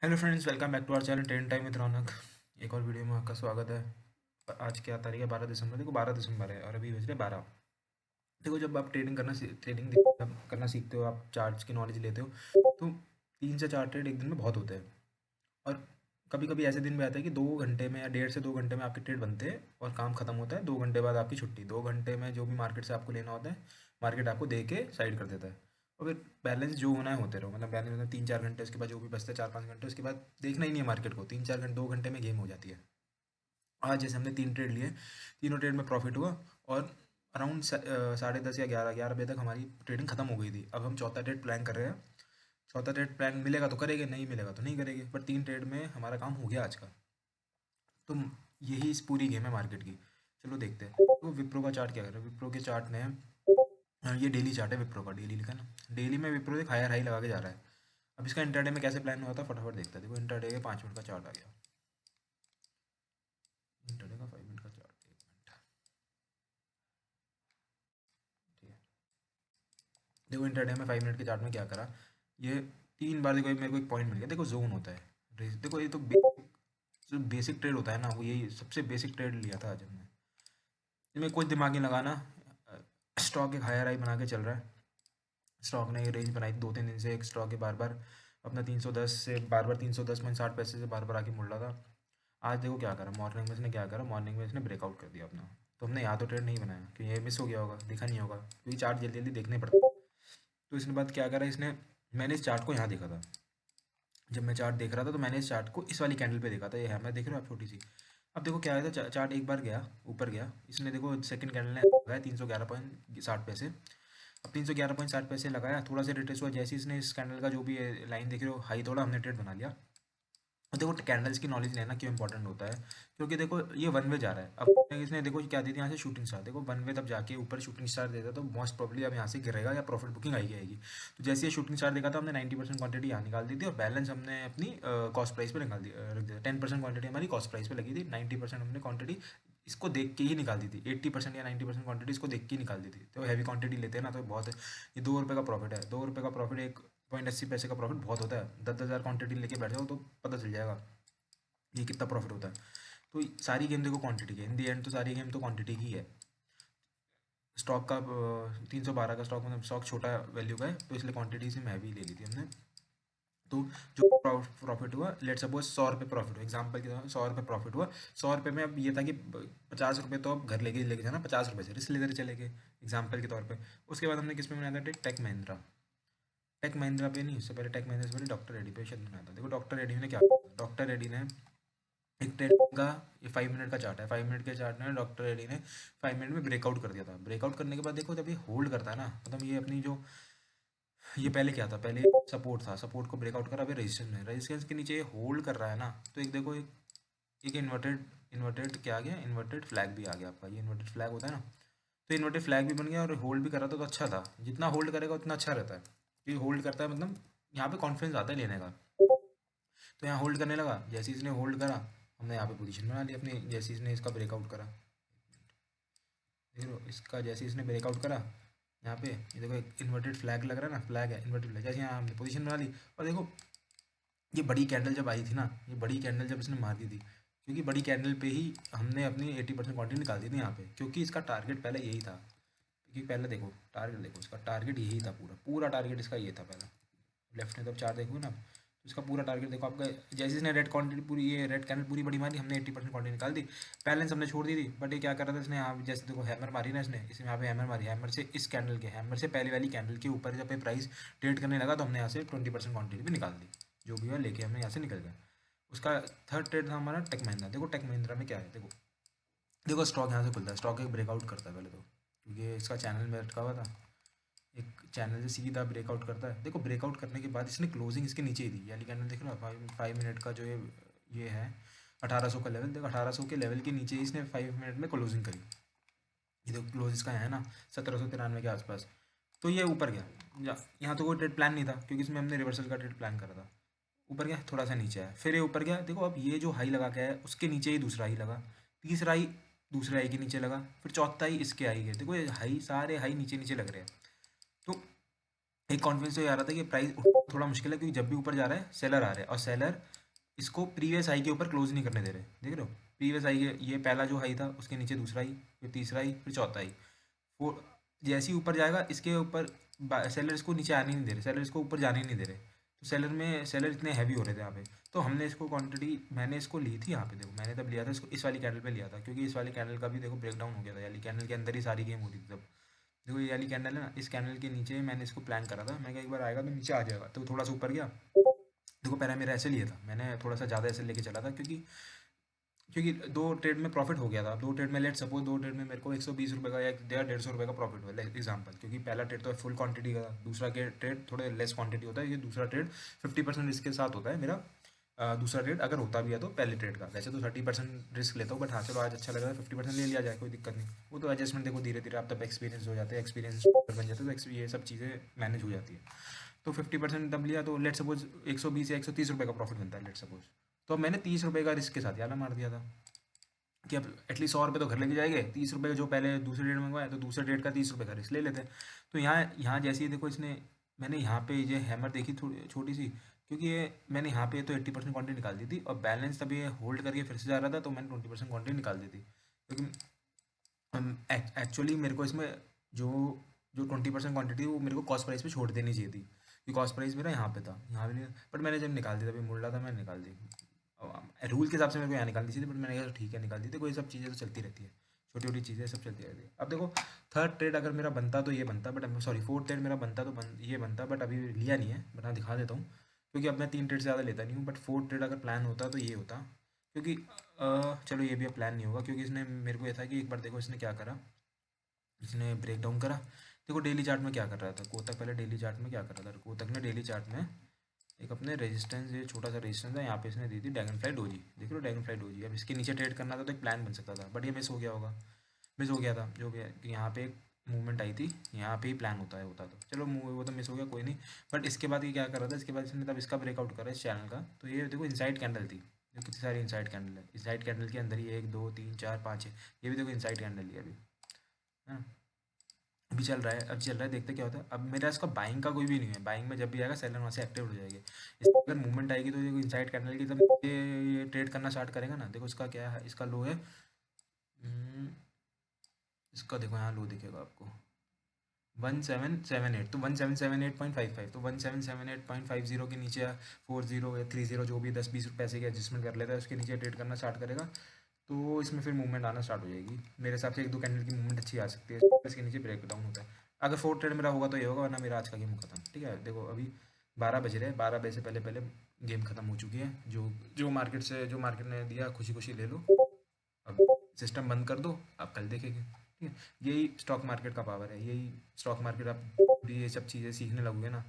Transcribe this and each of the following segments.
Hello friends, welcome back to our channel trade time with Raunak. एक और video में आपका स्वागत है। आज क्या तारीख है? 12 दिसंबर। देखो 12 दिसंबर है और अभी बज रहे 12। देखो, जब आप ट्रेडिंग करना सीखते हो, आप चार्ट्स की नॉलेज लेते हो, तो 3 से 4 ट्रेड एक दिन में बहुत होते हैं। और कभी कभी ऐसे दिन भी आता है कि 2 घंटे में या 1.5 से 2 घंटे में आपके ट्रेड बनते हैं और काम खत्म होता है। 2 घंटे बाद आपकी छुट्टी। 2 घंटे में जो भी मार्केट से आपको लेना होता है, मार्केट आपको दे के साइड कर देता है। और फिर बैलेंस जो होना है होते रहो। मतलब बैलेंस मतलब 3-4 घंटे, उसके बाद जो भी बचता है 4-5 घंटे, उसके बाद देखना ही नहीं है मार्केट को। 3-4 घंटे, 2 घंटे में गेम हो जाती है। आज जैसे हमने 3 ट्रेड लिए, तीनों ट्रेड में प्रॉफिट हुआ। और अराउंड 10:30 या 11 बजे तक हमारी ट्रेडिंग खत्म हो गई थी। अब हम चौथा ट्रेड प्लान कर रहे हैं। चौथा ट्रेड प्लान मिलेगा तो करेंगे, नहीं मिलेगा तो नहीं करेंगे। पर 3 ट्रेड में हमारा काम हो गया आज का। तो यही इस पूरी गेम है मार्केट की। चलो देखते हैं तो विप्रो का चार्ट क्या कर रहा है। विप्रो के चार्ट में ये डेली चार्ट है विप्रो का। डेली लिखा ना, डेली में विप्रो एक हायर हाई लगा के जा रहा है। अब इसका इंटरडे में कैसे प्लान हुआ था फटाफट देखते हैं। देखो, इंटरडे के 5 मिनट का चार्ट आ गया। इंटरडे का 5 मिनट का चार्ट, 1 मिनट। ठीक है, देखो इंटरडे में 5 मिनट के चार्ट में क्या करा। ये 3 बार देखो, मेरे को एक पॉइंट मिल गया। देखो जोन होता है। देखो ये तो जो बेसिक ट्रेड होता है ना, वो यही सबसे बेसिक ट्रेड लिया था आज हमने। इसमें कुछ दिमाग नहीं लगाना। स्टॉक एक हायर हाई बना के चल रहा है। स्टॉक ने ये रेंज बनाई थी 2-3 दिन से। एक स्टॉक के बार बार अपना 310 से बार बार 310.60 पैसे से बार बार आके मुड़ रहा था। आज देखो क्या करा मॉर्निंग में इसने। क्या करा मॉर्निंग में इसने ब्रेकआउट कर दिया अपना। तो हमने यहाँ तो ट्रेड नहीं बनाया क्योंकि ये मिस हो गया होगा, दिखा नहीं होगा, क्योंकि चार्ट जल्दी जल्दी देखने पड़ता है। तो इसने बाद क्या करा इसने। मैंने इस चार्ट को यहाँ देखा था। जब मैं चार्ट देख रहा था तो मैंने इस चार्ट को इस वाली कैंडल पे देखा था। ये है, मैं देख रहा हूँ आप, छोटी सी। अब देखो क्या है था, चार्ट एक बार गया ऊपर गया। इसने देखो सेकंड कैंडल ने लगाया 311.60 पैसे। अब 311.60 पैसे लगाया, थोड़ा सा रिट्रेस हुआ। जैसे ही इसने इस कैंडल का जो भी लाइन देख रहे हो हाई तोड़ा, हमने ट्रेड बना लिया। और देखो कैंडल्स की नॉलेज लेना क्यों इंपॉर्टेंट होता है, क्योंकि देखो ये वन वे जा रहा है। अब इसने देखो क्या दी थी यहाँ से शूटिंग स्टार। देखो वन वे तब जाके ऊपर शूटिंग स्टार देता तो मोस्ट प्रोबेबली अब यहाँ से गिरेगा या प्रॉफिट बुकिंग आई जाएगी। तो जैसे ये शूटिंग स्टार देखा था, हमने 90% क्वांटिटी यहाँ निकाल दी थी और बैलेंस हमने अपनी कॉस्ट प्राइस पे निकाल दी, रख दिया। 10% क्वांटिटी हमारी कॉस्ट प्राइस पे लगी थी। 90% हमने क्वांटिटी इसको देख के ही निकाल दी थी। 80% या 90% क्वांटिटी इसको देख के ही निकाल दी थी। तो हैवी क्वांटिटी लेते हैं ना तो बहुत है। ये 2 रुपये का प्रॉफिट है। 2 रुपये का प्रॉफिट, 1.80 पैसे का प्रॉफिट बहुत होता है। 10,000 क्वांटिटी लेके बैठ जाओ तो पता चल जाएगा ये कितना प्रॉफिट होता है। तो सारी गेम देखो क्वांटिटी की, इन दी एंड तो सारी गेम तो क्वांटिटी की है। स्टॉक का 312 का स्टॉक, मतलब स्टॉक छोटा वैल्यू का है, तो इसलिए क्वांटिटी से मैं भी ले ली थी हमने। तो जो प्रॉफिट हुआ, लेट सपोज 100 रुपये प्रॉफिट हुआ, एग्जाम्पल के तौर पर 100 रुपये प्रॉफिट हुआ। 100 रुपये में अब ये था कि 50 रुपये तो अब घर लेके लेके जाना, 50 रुपये से रिस्क लेकर चले गए एग्जाम्पल के तौर पर। उसके बाद हमने किस में बनाया था? टेक महिंद्रा। टेक महिंद्रा पे नहीं, उससे पहले टेक महिंद्रा से पहले डॉक्टर रेड्डी पे शायद बनाया था। देखो डॉक्टर रेड्डी ने क्या किया। डॉक्टर रेड्डी ने एक ट्रेड का, ये 5 मिनट का चार्ट है। 5 मिनट के चार्ट में डॉक्टर रेड्डी ने 5 मिनट में ब्रेकआउट कर दिया था। ब्रेकआउट करने के बाद देखो जब ये होल्ड करता है ना, मतलब ये अपनी जो, ये पहले क्या था, पहले सपोर्ट था, सपोर्ट को ब्रेकआउट करा, अभी रेजिस्टेंस में, रेजिस्टेंस के नीचे ये होल्ड कर रहा है ना। तो एक देखो एक इन्वर्टेड इन्वर्टेड क्या आ गया, इन्वर्टेड फ्लैग भी आ गया आपका। ये इन्वर्टेड फ्लैग होता है ना, तो इन्वर्टेड फ्लैग भी बन गया और होल्ड भी कर रहा था। तो अच्छा था, जितना होल्ड करेगा उतना अच्छा रहता है। क्योंकि होल्ड करता है मतलब यहाँ पे कॉन्फिडेंस आता है लेने का। तो यहाँ होल्ड करने लगा। जैसे इसने होल्ड करा, हमने यहाँ पे पोजीशन बना ली अपनी। जैसे इसने इसका ब्रेकआउट करा, देख लो इसका, जैसे इसने ब्रेकआउट करा यहाँ पे, ये देखो एक इन्वर्टेड फ्लैग लग रहा है ना, फ्लैग है इन्वर्टेड फ्लैग। जैसे यहाँ हमने पोजीशन बना ली। और देखो ये बड़ी कैंडल जब आई थी ना, ये बड़ी कैंडल जब इसने मार दी थी, क्योंकि बड़ी कैंडल पे ही हमने अपनी 80% क्वांटिटी निकाल दी थी यहाँ पे, क्योंकि इसका टारगेट पहले यही था। क्योंकि पहले देखो टारगेट, देखो इसका टारगेट यही था, पूरा पूरा टारगेट इसका ये था पहला। लेफ्ट में जब चार देखोगे ना, तो इसका पूरा टारगेट देखो आपका। जैसे इसने रेड क्वांटिटी पूरी, ये रेड कैंडल पूरी बड़ी मारी, हमने 80% क्वांटिटी निकाल दी। बैलेंस हमने छोड़ दी थी। बट ये क्या कर रहा था इसने, यहाँ जैसे देखो हैमर मारी ना इसने, इसमें यहाँ पे हैमर मारी। हैमर से इस कैंडल के, हैमर से पहले वाली कैंडल के ऊपर जब ये प्राइस ट्रेड करने लगा, तो हमने यहाँ से 20% क्वांटिटी भी निकाल दी। जो भी है लेके हमने यहाँ से निकल गया। उसका थर्ड ट्रेड था हमारा टेक महिंद्रा। देखो टेक महिंद्रा में क्या है, देखो देखो स्टॉक यहाँ से खुलता है, स्टॉक एक ब्रेकआउट करता है पहले तो, क्योंकि इसका चैनल में अटका हुआ था। एक चैनल से सीधा ब्रेकआउट करता है। देखो ब्रेकआउट करने के बाद इसने क्लोजिंग इसके नीचे ही दी। यानी कैंडल देख रहा है, 5 मिनट का जो ये है 1800 का लेवल। देखो 1800 के लेवल के नीचे ही इसने 5 मिनट में क्लोजिंग करी। ये देखो क्लोज इसका है ना 1793 के आसपास। तो ये ऊपर गया। यहाँ तो कोई ट्रेड प्लान नहीं था, क्योंकि इसमें हमने रिवर्सल का ट्रेड प्लान करा था। ऊपर गया, थोड़ा सा नीचे आया, फिर ये ऊपर गया। देखो अब ये जो हाई लगा के आया, उसके नीचे ही दूसरा हाई लगा। तीसरा हाई दूसरे हाई के नीचे लगा, फिर चौथा हाई इसके हाई गए। देखो ये हाई, सारे हाई नीचे नीचे लग रहे हैं। तो एक कॉन्फिडेंस तो ये आ रहा था कि प्राइस थोड़ा मुश्किल है क्योंकि जब भी ऊपर जा रहा है सेलर आ रहा है और सेलर इसको प्रीवियस हाई के ऊपर क्लोज नहीं करने दे रहे, देख रहे हो। प्रीवियस हाई ये पहला जो हाई था उसके नीचे दूसरा हाई, फिर तीसरा हाई, फिर चौथा हाई। वो जैसे ही ऊपर जाएगा इसके ऊपर सेलर इसको नीचे आने नहीं दे रहे, सेलर इसको ऊपर जाने नहीं दे रहे। तो सेलर इतने हैवी हो रहे थे यहाँ पे। तो हमने इसको क्वांटिटी मैंने इसको ली थी यहाँ पे, देखो मैंने तब लिया था इसको इस वाली कैंडल पे लिया था, क्योंकि इस वाली कैंडल का भी देखो ब्रेकडाउन हो गया था, यानी कैंडल के अंदर ही सारी गेम हो रही थी तब। देखो ये वाली कैंडल है ना, इस कैंडल के नीचे मैंने इसको प्लान करा था, मैं एक बार आएगा तो नीचे आ जाएगा, तो थोड़ा सा ऊपर गया। देखो पहले मेरा ऐसे लिया था, मैंने थोड़ा सा ज़्यादा ऐसे लेके चला था, क्योंकि क्योंकि दो ट्रेड में प्रॉफिट हो गया था। दो ट्रेड में लेट सपोज दो ट्रेड में मेरे को 120 रुपये का या 150 रुपये का प्रॉफिट हुआ एग्जाम्पल, क्योंकि पहला ट्रेड तो फुल क्वांटिटी का था, दूसरा के ट्रेड थोड़े लेस क्वांटिटी होता है, ये दूसरा ट्रेड 50% रिस्क के साथ होता है मेरा। दूसरा ट्रेड अगर होता भी है तो पहले ट्रेड का, वैसे तो 30% रिस्क लेता हूँ, बट हाँ चलो आज अच्छा लगा 50% ले लिया जाए, कोई दिक्कत नहीं। वो तो एडजस्टमेंट देखो धीरे धीरे आप तब एक्सपीरियंस हो जाते हैं, एक्सपीरियंस बन जाते हैं, तो ये सब चीज़ें मैनेज हो जाती है। तो 50% तब लिया तो लेट सपोज 120 या 130 रुपये का प्रॉफिट बनता है लेट सपोज। तो अब मैंने 30 रुपये का रिस्क के साथ यार मार दिया था कि अब एटलीस्ट 100 रुपये तो घर लेके जाएंगे, 30 रुपये जो पहले दूसरे डेट मंगवाया तो दूसरे डेट का 30 रुपये का रिस्क ले लेते हैं। तो यहाँ यहाँ जैसे ही देखो इसने, मैंने यहाँ पे ये हैमर देखी थोड़ी छोटी सी, क्योंकि ये मैंने यहाँ पे तो 80% क्वांटिटी निकाल दी थी और बैलेंस तभी होल्ड करके फिर से जा रहा था, तो मैंने 20% क्वांटिटी निकाल दी थी, क्योंकि एक्चुअली मेरे को इसमें जो जो 20% क्वांटिटी वो मेरे को कॉस्ट प्राइस पे छोड़ देनी चाहिए थी, क्योंकि कॉस्ट प्राइस मेरा यहाँ पे था, यहाँ पे नहीं। बट मैंने जब निकाल दी तभी मुड़ रहा था, मैंने निकाल दी। रूल के हिसाब से मेरे को यहाँ निकालनी चाहिए थी, बट मैंने कहा ठीक है निकाल दी थी, कोई सब चीज़ें तो चलती रहती है, छोटी छोटी चीज़ें सब चलती रहती है। अब देखो थर्ड ट्रेड अगर मेरा बनता तो ये बनता, बट सॉरी फोर्थ ट्रेड मेरा बनता तो ये बनता, बट अभी लिया नहीं है, बट हाँ दिखा देता हूँ। क्योंकि अब मैं 3 ट्रेड से ज़्यादा लेता नहीं हूँ, बट फोर्थ ट्रेड अगर प्लान होता तो ये होता। क्योंकि चलो ये भी अब प्लान नहीं होगा, क्योंकि इसने मेरे को ये था कि एक बार देखो इसने क्या करा, इसने ब्रेक डाउन करा। देखो डेली चार्ट में क्या कर रहा था कोतक, पहले डेली चार्ट में क्या कर रहा था कोतक ने, डेली चार्ट में एक अपने रेजिस्टेंस, ये छोटा सा रेजिस्टेंस है यहाँ पे इसने दी थी ड्रैगन फ्लाई डोजी, देख लो ड्रैगन फ्लाई डोजी। अब इसके नीचे ट्रेड करना था तो एक प्लान बन सकता था, बट ये मिस हो गया होगा, मिस हो गया था जो कि यहाँ पे एक मूवमेंट आई थी, यहाँ पे ही प्लान होता तो चलो वो तो मिस हो गया कोई नहीं। बट इसके बाद ये क्या कर रहा था, इसके बाद इसने तब इसका ब्रेकआउट करा इस चैनल का, तो ये देखो इनसाइड कैंडल थी, जो कितनी सारी इनसाइड कैंडल है, इनसाइड कैंडल के अंदर ही 1 2 3 4 5 है, ये भी देखो इनसाइड कैंडल है अभी, है ना। अभी चल रहा है, अब चल रहा है, देखते क्या होता है। अब मेरा इसका बाइंग का कोई भी नहीं है, बाइंग में जब भी आएगा सेलर वहाँ से एक्टिव हो जाएगी। इसमें अगर मूवमेंट आएगी तो देखो इनसाइड कैंडल की जब ये ट्रेड करना स्टार्ट करेगा ना, देखो इसका क्या है, इसका लो है। इसका देखो यहाँ लो दिखेगा आपको 1778, तो 1778.55, तो 1778.50 के नीचे 40 या 30 जो भी 10-20 पैसे की एडजस्टमेंट कर लेता है, उसके नीचे ट्रेड करना स्टार्ट करेगा, तो इसमें फिर मूवमेंट आना स्टार्ट हो जाएगी। मेरे हिसाब से 1-2 कैंडल की मूवमेंट अच्छी आ सकती है, इसके नीचे ब्रेक डाउन होता है। अगर फोर्थ ट्रेड मेरा होगा तो ये होगा, वरना मेरा आज का गेम खत्म। ठीक है देखो अभी 12 बज रहे हैं, 12 बजे से पहले पहले गेम खत्म हो चुकी है। जो मार्केट ने दिया खुशी खुशी ले लो, अब सिस्टम बंद कर दो, आप कल देखेंगे। ठीक है, यही स्टॉक मार्केट का पावर है, यही स्टॉक मार्केट, आप भी ये सब चीज़ें सीखने लगोगे ना,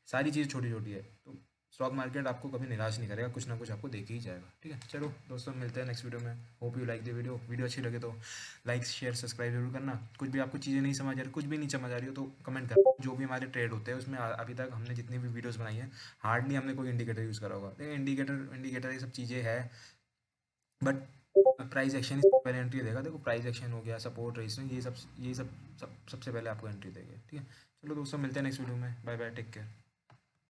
सारी चीज़ छोटी छोटी है, तो स्टॉक मार्केट आपको कभी निराश नहीं करेगा, कुछ ना कुछ आपको देख ही जाएगा। ठीक है चलो दोस्तों, मिलते हैं नेक्स्ट वीडियो में। Hope you like the video अच्छी लगे तो लाइक शेयर सब्सक्राइब जरूर करना। कुछ भी आपको चीज़ें नहीं समझ आ रही, कुछ भी नहीं समझ आ रही हो तो कमेंट करना। जो भी हमारे ट्रेड होते हैं उसमें अभी तक हमने जितनी भी वीडियोज़ बनाई है, हार्डली हमने कोई इंडिकेटर यूज़ करा होगा। देखिए इंडिकेटर ये सब चीज़ें है, बट प्राइस एक्शन ही पहले एंट्री देगा। देखो प्राइस एक्शन हो गया, सपोर्ट रेजिस्टेंस, ये सब सबसे पहले आपको एंट्री देगा। ठीक है चलो दोस्तों, मिलते हैं नेक्स्ट वीडियो में, बाय बाय, टेक केयर।